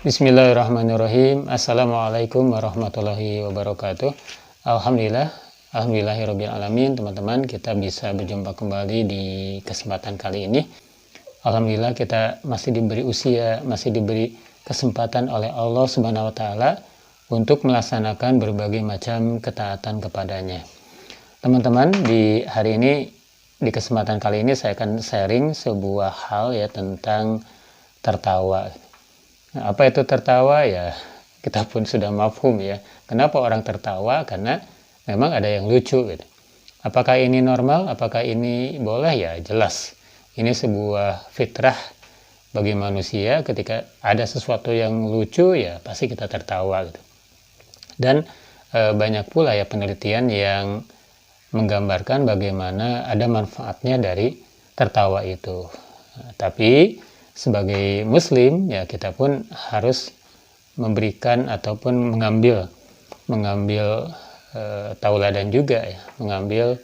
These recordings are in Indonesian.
Bismillahirrahmanirrahim. Assalamualaikum warahmatullahi wabarakatuh. Alhamdulillahirabbil alamin. Teman-teman, kita bisa berjumpa kembali di kesempatan kali ini. Alhamdulillah kita masih diberi usia, masih diberi kesempatan oleh Allah Subhanahu wa taala untuk melaksanakan berbagai macam ketaatan kepadanya. Teman-teman, di hari ini, di kesempatan kali ini saya akan sharing sebuah hal ya tentang tertawa. Nah, apa itu tertawa ya? Kita pun sudah mafhum ya. Kenapa orang tertawa? Karena memang ada yang lucu gitu. Apakah ini normal? Apakah ini boleh? Ya jelas. Ini sebuah fitrah bagi manusia. Ketika ada sesuatu yang lucu ya pasti kita tertawa gitu. Dan banyak pula ya penelitian yang menggambarkan bagaimana ada manfaatnya dari tertawa itu. Nah, tapi sebagai muslim ya kita pun harus memberikan ataupun mengambil tauladan juga ya, mengambil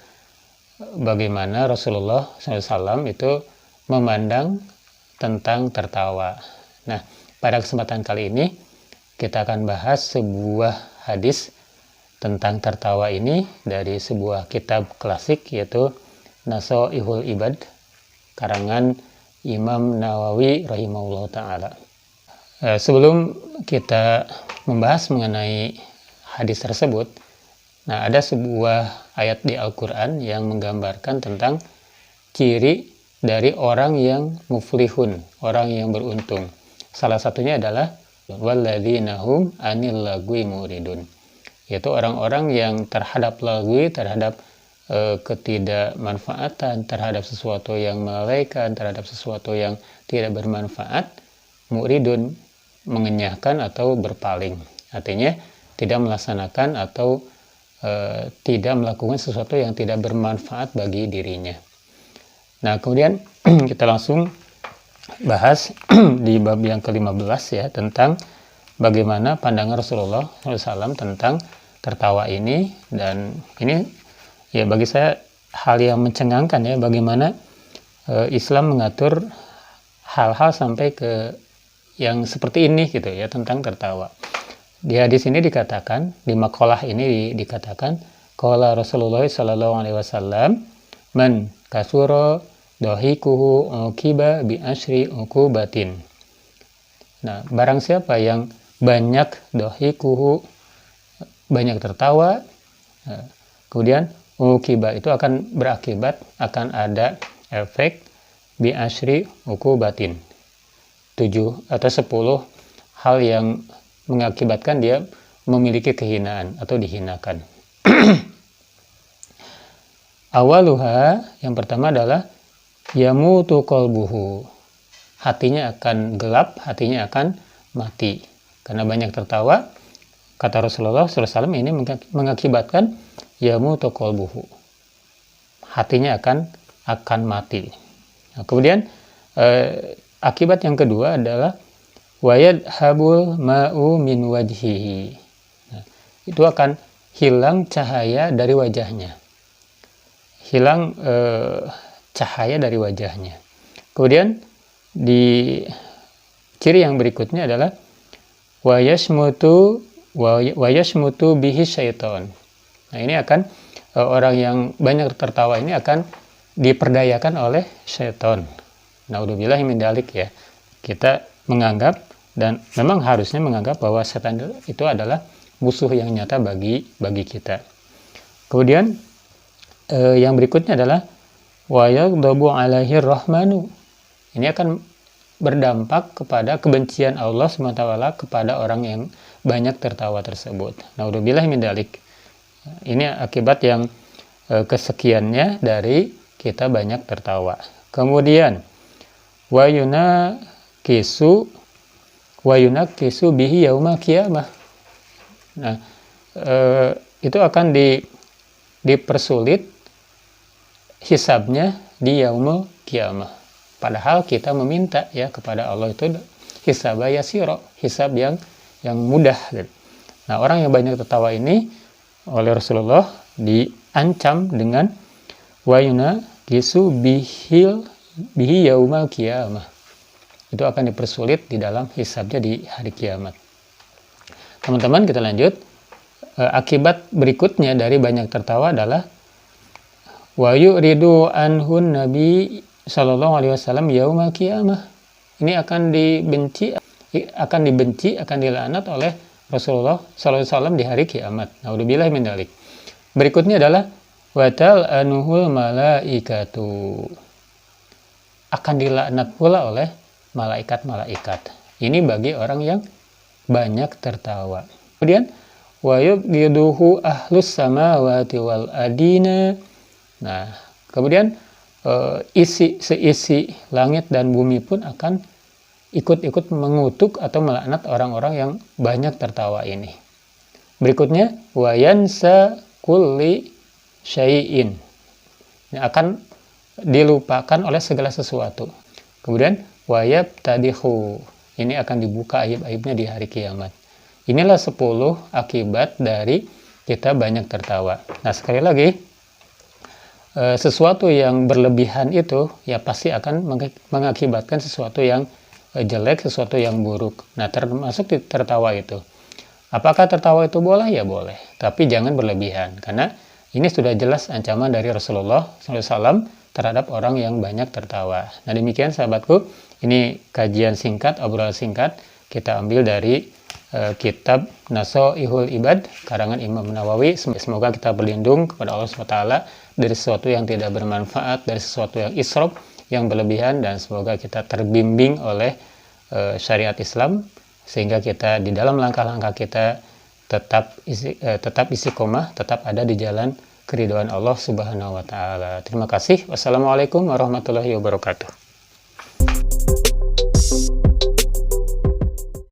bagaimana Rasulullah SAW itu memandang tentang tertawa. Nah, pada kesempatan kali ini kita akan bahas sebuah hadis tentang tertawa ini dari sebuah kitab klasik yaitu Nashaihul Ibad karangan Imam Nawawi rahimahullah ta'ala. Sebelum kita membahas mengenai hadis tersebut, nah ada sebuah ayat di Al-Quran yang menggambarkan tentang ciri dari orang yang muflihun, orang yang beruntung. Salah satunya adalah walladzina hum anil lagwi muridun, yaitu orang-orang yang terhadap lagwi, terhadap ketidakmanfaatan, terhadap sesuatu yang melalaikan, terhadap sesuatu yang tidak bermanfaat, muridun, mengenyahkan atau berpaling. Artinya tidak melaksanakan atau tidak melakukan sesuatu yang tidak bermanfaat bagi dirinya. Nah, kemudian kita langsung bahas di bab yang ke-15 ya, tentang bagaimana pandangan Rasulullah SAW tentang tertawa ini. Dan ini ya bagi saya hal yang mencengangkan ya, bagaimana Islam mengatur hal-hal sampai ke yang seperti ini gitu ya, tentang tertawa. Di hadis ini dikatakan, di makalah ini dikatakan, qala Rasulullah sallallahu alaihi wasallam, man kasura dahikuhu uqiba bi asyri uqubatin. Nah, barang siapa yang banyak dahikuhu, banyak tertawa, kemudian uqiba itu akan berakibat, akan ada efek bi asyri uqubatin, 7 atau 10 hal yang mengakibatkan dia memiliki kehinaan atau dihinakan. Awaluha, yang pertama adalah yamutu qalbuhu, hatinya akan gelap, hatinya akan mati karena banyak tertawa. Kata Rasulullah SAW, ini mengakibatkan yamutu qalbuhu, hatinya akan mati. Nah, kemudian akibat yang kedua adalah wayadhabul ma'u min wajhihi. Nah, itu akan hilang cahaya dari wajahnya. Hilang cahaya dari wajahnya. Kemudian di ciri yang berikutnya adalah wayashmutu bihi syaiton. Nah, ini akan orang yang banyak tertawa ini akan diperdayakan oleh syaitan. Naudzubillahi min dzalik ya. Kita menganggap, dan memang harusnya menganggap, bahwa setan itu adalah musuh yang nyata bagi kita. Kemudian yang berikutnya adalah wa yaghdabu alaihi rahmanu. Ini akan berdampak kepada kebencian Allah SWT kepada orang yang banyak tertawa tersebut. Naudzubillahi min dzalik. Ini akibat yang kesekiannya dari kita banyak tertawa. Kemudian wa yunakisu bihi yaumil qiyamah. Nah, itu akan dipersulit hisabnya di yaumil qiyamah. Padahal kita meminta ya kepada Allah itu hisab yasiro, hisab yang mudah. Nah, orang yang banyak tertawa ini oleh Rasulullah diancam dengan wa yunakisu bihi yaumil qiyamah. itu akan dipersulit di dalam hisabnya di hari kiamat. Teman-teman, kita lanjut. Akibat berikutnya dari banyak tertawa adalah wa yuridu anhun nabi sallallahu alaihi wasallam yaumal qiyamah. Ini akan dibenci, akan dilaknat oleh Rasulullah sallallahu alaihi wasallam di hari kiamat. Naudzubillah min dzalik. Berikutnya adalah watal anuhul malaikatu. Akan dilaknat pula oleh malaikat-malaikat. Ini bagi orang yang banyak tertawa. Kemudian wa yubghiduhu ahlus samawati wal adina. Nah, kemudian seisi langit dan bumi pun akan ikut-ikut mengutuk atau melaknat orang-orang yang banyak tertawa ini. Berikutnya wa yansa kulli syai'in. Ini akan dilupakan oleh segala sesuatu. Kemudian wa yabtadihu. Ini akan dibuka aib-aibnya di hari kiamat. Inilah 10 akibat dari kita banyak tertawa. Nah, sekali lagi, sesuatu yang berlebihan itu ya pasti akan mengakibatkan sesuatu yang jelek, sesuatu yang buruk. Nah, termasuk tertawa itu. Apakah tertawa itu boleh? Ya boleh. Tapi jangan berlebihan. Karena ini sudah jelas ancaman dari Rasulullah SAW terhadap orang yang banyak tertawa. Nah, demikian sahabatku. Ini kajian singkat, obrolan singkat. Kita ambil dari kitab Nasoihul Ibad karangan Imam Nawawi. Semoga kita berlindung kepada Allah SWT dari sesuatu yang tidak bermanfaat, dari sesuatu yang israf, yang berlebihan, dan semoga kita terbimbing oleh syariat Islam sehingga kita di dalam langkah-langkah kita tetap istiqomah, tetap ada di jalan keridhaan Allah Subhanahu wa taala. Terima kasih. Wassalamualaikum warahmatullahi wabarakatuh.